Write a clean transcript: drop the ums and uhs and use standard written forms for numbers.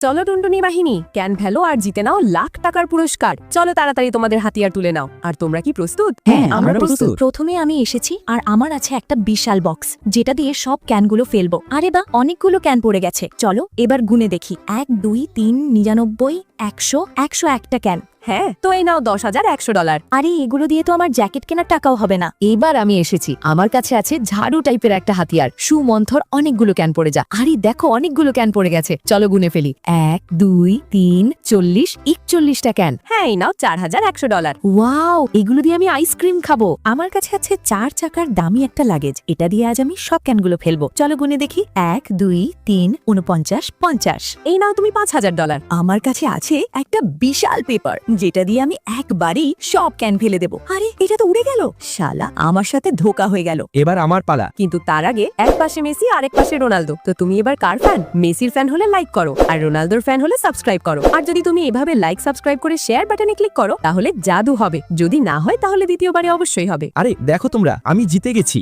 চলো টুনটুনি বাহিনী, ক্যান ফেলো আর জিতে নাও লাখ টাকার পুরস্কার। চলো তাড়াতাড়ি তোমাদের হাতিয়ার তুলে নাও। আর তোমরা কি প্রস্তুত? হ্যাঁ, আমরা প্রস্তুত। প্রথমে আমি এসেছি আর আমার আছে একটা বিশাল বক্স, যেটা দিয়ে সব ক্যানগুলো ফেলবো। আরে বা, অনেকগুলো ক্যান পড়ে গেছে। চলো এবার গুনে দেখি। 1 2 3 99 100 101টা ক্যান। হ্যাঁ, তো এই নাও $10,100। আরে এগুলো দিয়ে তো আমার জ্যাকেট কেনার টাকাও হবে না। এবার আমি এসেছি। আমার কাছে আছে ঝাড়ু টাইপের একটা হাতিয়ার। সুমন্থর অনেকগুলো ক্যান পড়ে যা। আরে দেখো, অনেকগুলো ক্যান পড়ে গেছে। চলো গুনে ফেলি। 1 2 3 40 41টা ক্যান। হ্যাঁ, এই নাও $4,100। ওয়াও, এগুলো দিয়ে আমি আইসক্রিম খাবো। আমার কাছে আছে 4 চাকার দামি একটা লাগেজ। এটা দিয়ে আজ আমি সব ক্যানগুলো ফেলবো। চলো গুনে দেখি। 1 2 3 49 50। এই নাও তুমি $5,000। আমার কাছে আছে একটা বিশাল পেপার, যেটা দিয়ে আমি একবারই সব ক্যান ফেলে দেবো। আরে এটা তো উড়ে গেল। শালা, আমার সাথে ধোকা হয়ে গেল। এবার আমার পালা। কিন্তু তার আগে এক পাশে মেসি আর এক পাশে রোনালদো। তো তুমি এবার কার ফ্যান? মেসির ফ্যান হলে লাইক করো, আর রোনালদোর ফ্যান হলে সাবস্ক্রাইব করো। আর যদি তুমি এভাবে লাইক সাবস্ক্রাইব করে শেয়ার বাটনে ক্লিক করো, তাহলে জাদু হবে। যদি না হয় তাহলে দ্বিতীয়বারে অবশ্যই হবে। আরে দেখো তোমরা, আমি জিতে গেছি।